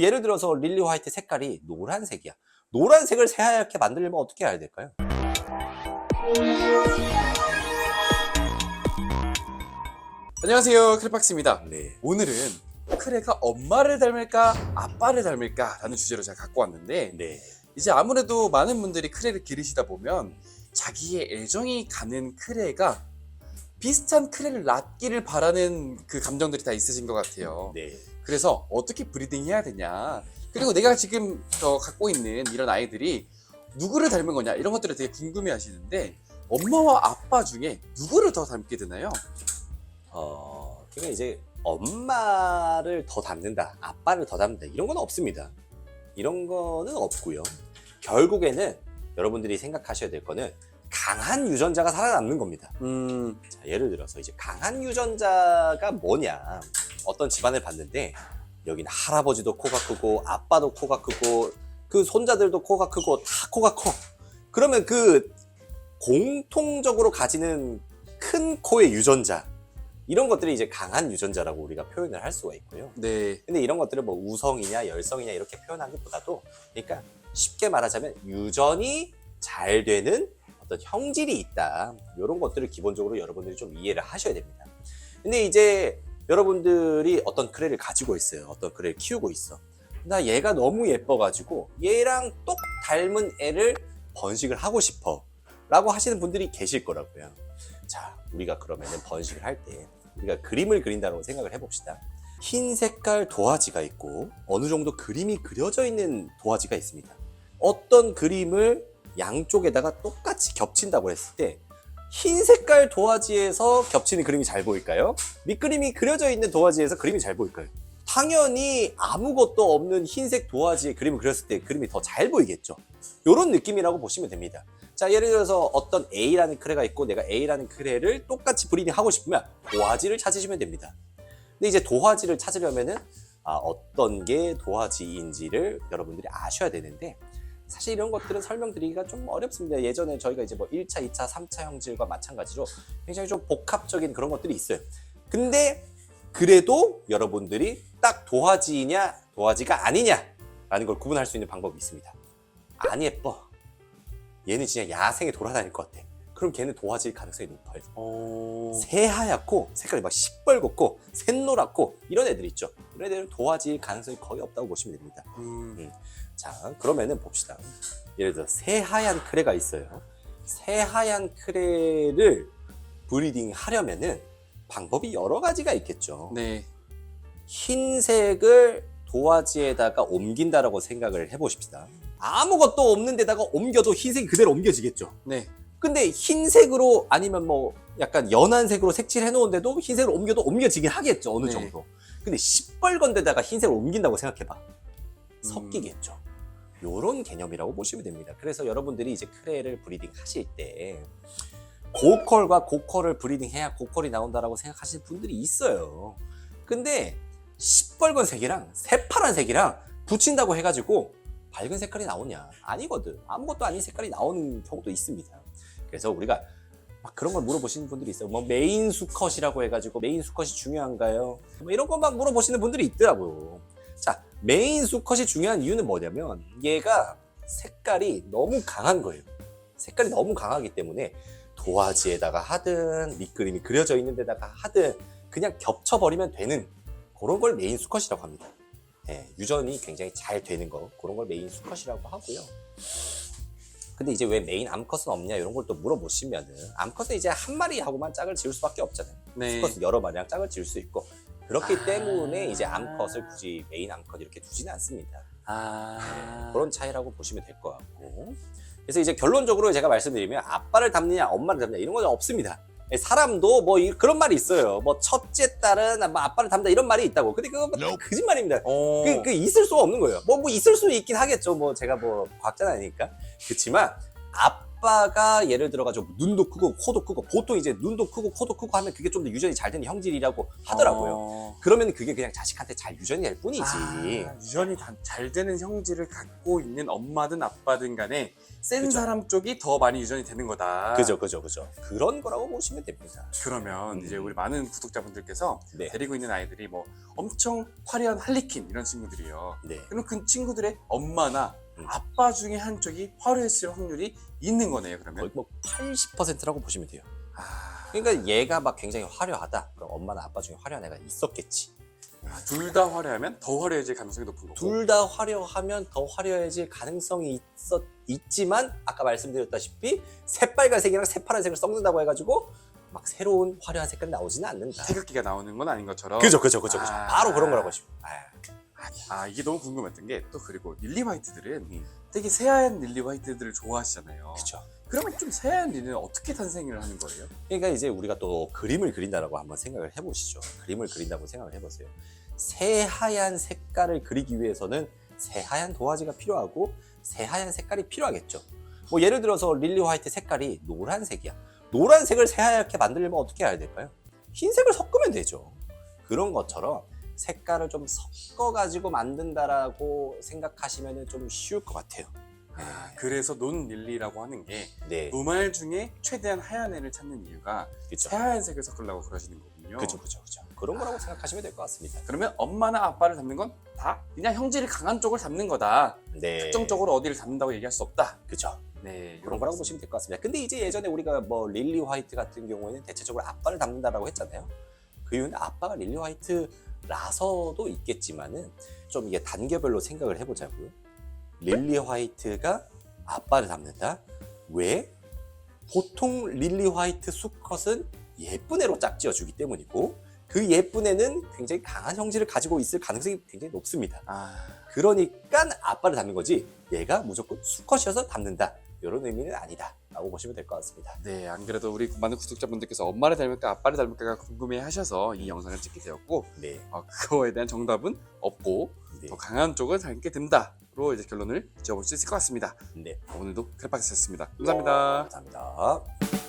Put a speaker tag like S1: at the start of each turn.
S1: 예를 들어서 릴리 화이트 색깔이 노란색이야. 노란색을 새하얗게 만들려면 어떻게 해야 될까요?
S2: 안녕하세요, 크레팍스입니다.
S1: 네.
S2: 오늘은 크레가 엄마를 닮을까 아빠를 닮을까 라는 주제로 제가 갖고 왔는데,
S1: 네.
S2: 이제 아무래도 많은 분들이 크레를 기르시다 보면 자기의 애정이 가는 크레가 비슷한 크레를 낳기를 바라는 그 감정들이 다 있으신 것 같아요.
S1: 네.
S2: 그래서 어떻게 브리딩 해야 되냐, 그리고 내가 지금 갖고 있는 이런 아이들이 누구를 닮은 거냐, 이런 것들을 되게 궁금해 하시는데, 엄마와 아빠 중에 누구를 더 닮게 되나요?
S1: 그러니까 이제 엄마를 더 닮는다, 아빠를 더 닮는다, 이런 건 없습니다. 이런 거는 없고요. 결국에는 여러분들이 생각하셔야 될 거는 강한 유전자가 살아남는 겁니다. 자, 예를 들어서 이제 강한 유전자가 뭐냐, 어떤 집안을 봤는데 여기는 할아버지도 코가 크고 아빠도 코가 크고 그 손자들도 코가 크고 다 코가 커. 그러면 그 공통적으로 가지는 큰 코의 유전자, 이런 것들이 이제 강한 유전자라고 우리가 표현을 할 수가 있고요.
S2: 네.
S1: 근데 이런 것들을 뭐 우성이냐 열성이냐 이렇게 표현하기보다도, 그러니까 쉽게 말하자면 유전이 잘 되는 어떤 형질이 있다, 이런 것들을 기본적으로 여러분들이 좀 이해를 하셔야 됩니다. 근데 이제 여러분들이 어떤 크레를 가지고 있어요. 어떤 크레를 키우고 있어. 나 얘가 너무 예뻐가지고 얘랑 똑 닮은 애를 번식을 하고 싶어 라고 하시는 분들이 계실 거라고요. 자, 우리가 그러면은 번식을 할 때 우리가 그림을 그린다고 생각을 해봅시다. 흰 색깔 도화지가 있고 어느 정도 그림이 그려져 있는 도화지가 있습니다. 어떤 그림을 양쪽에다가 똑같이 겹친다고 했을 때 흰 색깔 도화지에서 겹치는 그림이 잘 보일까요? 밑그림이 그려져 있는 도화지에서 그림이 잘 보일까요? 당연히 아무것도 없는 흰색 도화지에 그림을 그렸을 때 그림이 더 잘 보이겠죠. 이런 느낌이라고 보시면 됩니다. 자, 예를 들어서 어떤 A라는 크레가 있고 내가 A라는 크레를 똑같이 브리딩 하고 싶으면 도화지를 찾으시면 됩니다. 근데 이제 도화지를 찾으려면은 어떤 게 도화지인지를 여러분들이 아셔야 되는데, 사실 이런 것들은 설명드리기가 좀 어렵습니다. 예전에 저희가 이제 뭐 1차, 2차, 3차 형질과 마찬가지로 굉장히 좀 복합적인 그런 것들이 있어요. 근데 그래도 여러분들이 딱 도화지냐 도화지가 아니냐 라는 걸 구분할 수 있는 방법이 있습니다. 안 예뻐, 얘는 진짜 야생에 돌아다닐 것 같아, 그럼 걔는 도화지일 가능성이 높아요. 새하얗고 색깔이 막 시뻘겋고 샛노랗고 이런 애들 있죠. 이런 애들은 도화지일 가능성이 거의 없다고 보시면 됩니다. 자, 그러면은 봅시다. 예를 들어 새하얀 크레가 있어요. 새하얀 크레를 브리딩 하려면은 방법이 여러 가지가 있겠죠.
S2: 네.
S1: 흰색을 도화지에다가 옮긴다라고 생각을 해보십시다. 아무것도 없는 데다가 옮겨도 흰색이 그대로 옮겨지겠죠.
S2: 네.
S1: 근데 흰색으로 아니면 뭐 약간 연한 색으로 색칠해 놓은데도 흰색으로 옮겨도 옮겨지긴 하겠죠, 어느
S2: 네.
S1: 정도. 근데 시뻘건 데다가 흰색을 옮긴다고 생각해봐. 섞이겠죠. 요런 개념이라고 보시면 됩니다. 그래서 여러분들이 이제 크레를 브리딩 하실 때 고컬과 고컬을 브리딩 해야 고컬이 나온다라고 생각하시는 분들이 있어요. 근데 시뻘건 색이랑 새파란 색이랑 붙인다고 해가지고 밝은 색깔이 나오냐? 아니거든. 아무것도 아닌 색깔이 나오는 경우도 있습니다. 그래서 우리가 막 그런 걸 물어보시는 분들이 있어요. 뭐 메인 수컷이라고 해가지고 메인 수컷이 중요한가요? 뭐 이런 거 막 물어보시는 분들이 있더라고요. 자, 메인 수컷이 중요한 이유는 뭐냐면 얘가 색깔이 너무 강한 거예요. 색깔이 너무 강하기 때문에 도화지에다가 하든 밑그림이 그려져 있는 데다가 하든 그냥 겹쳐버리면 되는 그런 걸 메인 수컷이라고 합니다. 네, 유전이 굉장히 잘 되는 거, 그런 걸 메인 수컷이라고 하고요. 근데 이제 왜 메인 암컷은 없냐, 이런 걸 또 물어보시면은, 암컷은 이제 한 마리하고만 짝을 지을 수밖에 없잖아요.
S2: 네.
S1: 수컷은 여러 마리랑 짝을 지을 수 있고, 그렇기 때문에 이제 암컷을 굳이 메인 암컷 이렇게 두지는 않습니다. 그런 차이라고 보시면 될 것 같고, 그래서 이제 결론적으로 제가 말씀드리면 아빠를 닮느냐 엄마를 닮느냐 이런 건 없습니다. 사람도 뭐 그런 말이 있어요. 뭐 첫째 딸은 뭐 아빠를 닮다, 이런 말이 있다고. 근데 그거 거짓말입니다. 그 있을 수가 없는 거예요. 뭐 있을 수 있긴 하겠죠. 뭐 제가 뭐 과학자는 아니니까. 그렇지만 아빠가 예를 들어가지고 눈도 크고 코도 크고 보통 이제 눈도 크고 코도 크고 하면 그게 좀 더 유전이 잘 되는 형질이라고 하더라고요. 그러면 그게 그냥 자식한테 잘 유전이 될 뿐이지.
S2: 유전이 잘 되는 형질을 갖고 있는 엄마든 아빠든 간에 센
S1: 그죠.
S2: 사람 쪽이 더 많이 유전이 되는 거다.
S1: 그죠. 그런 거라고 보시면 됩니다.
S2: 그러면 이제 우리 많은 구독자분들께서
S1: 네.
S2: 데리고 있는 아이들이 뭐 엄청 화려한 할리퀸 이런 친구들이요.
S1: 네.
S2: 그럼 그 친구들의 엄마나 아빠 중에 한쪽이 화려했을 확률이 있는 거네요. 그러면
S1: 거의 뭐 80%라고 보시면 돼요.
S2: 아,
S1: 그러니까 얘가 막 굉장히 화려하다. 그럼 엄마나 아빠 중에 화려한 애가 있었겠지.
S2: 둘 다 화려하면 더 화려해질 가능성이 높은 거고.
S1: 둘 다 화려하면 더 화려해질 가능성이 있지만 아까 말씀드렸다시피 새빨간색이랑 새파란색을 섞는다고 해가지고 막 새로운 화려한 색깔이 나오지는 않는다.
S2: 태극기가 나오는 건 아닌 것처럼.
S1: 그죠.
S2: 아.
S1: 바로 그런 거라고 하시면.
S2: 아, 이게 너무 궁금했던 게 또 그리고 릴리 화이트들은 되게 새하얀 릴리 화이트들을 좋아하시잖아요.
S1: 그죠.
S2: 그러면 좀 새하얀 릴리는 어떻게 탄생을 하는 거예요?
S1: 그러니까 이제 우리가 또 그림을 그린다라고 한번 생각을 해보시죠. 그림을 그린다고 생각을 해보세요. 새하얀 색깔을 그리기 위해서는 새하얀 도화지가 필요하고 새하얀 색깔이 필요하겠죠. 뭐 예를 들어서 릴리 화이트 색깔이 노란색이야. 노란색을 새하얗게 만들려면 어떻게 해야 될까요? 흰색을 섞으면 되죠. 그런 것처럼 색깔을 좀 섞어가지고 만든다라고 생각하시면 좀 쉬울 것 같아요.
S2: 그래서 논 릴리라고 하는 게
S1: 네,
S2: 노말 중에 최대한 하얀 애를 찾는 이유가
S1: 그렇죠.
S2: 새하얀색을 섞으려고 그러시는 거군요.
S1: 그렇죠. 그런 거라고 생각하시면 될 것 같습니다.
S2: 그러면 엄마나 아빠를 닮는 건 다 그냥 형질이 강한 쪽을 닮는 거다.
S1: 네,
S2: 특정적으로 어디를 닮는다고 얘기할 수 없다.
S1: 그렇죠.
S2: 네,
S1: 그런 거라고 보시면 될 것 같습니다. 근데 이제 예전에 우리가 뭐 릴리 화이트 같은 경우에는 대체적으로 아빠를 닮는다라고 했잖아요. 그 이유는 아빠가 릴리 화이트라서도 있겠지만은 좀 이게 단계별로 생각을 해보자고요. 릴리 화이트가 아빠를 닮는다? 왜? 보통 릴리 화이트 수컷은 예쁜 애로 짝지어주기 때문이고 그 예쁜 애는 굉장히 강한 형질을 가지고 있을 가능성이 굉장히 높습니다. 그러니까 아빠를 닮는 거지 얘가 무조건 수컷이어서 닮는다 이런 의미는 아니다 라고 보시면 될 것 같습니다.
S2: 네, 안 그래도 우리 많은 구독자분들께서 엄마를 닮을까 아빠를 닮을까가 궁금해 하셔서 이 영상을 찍게 되었고
S1: 네,
S2: 그거에 대한 정답은 없고
S1: 네,
S2: 더 강한 쪽을 닮게 된다로 이제 결론을 지어볼 수 있을 것 같습니다.
S1: 네.
S2: 오늘도 크레파스였습니다. 감사합니다.
S1: 감사합니다.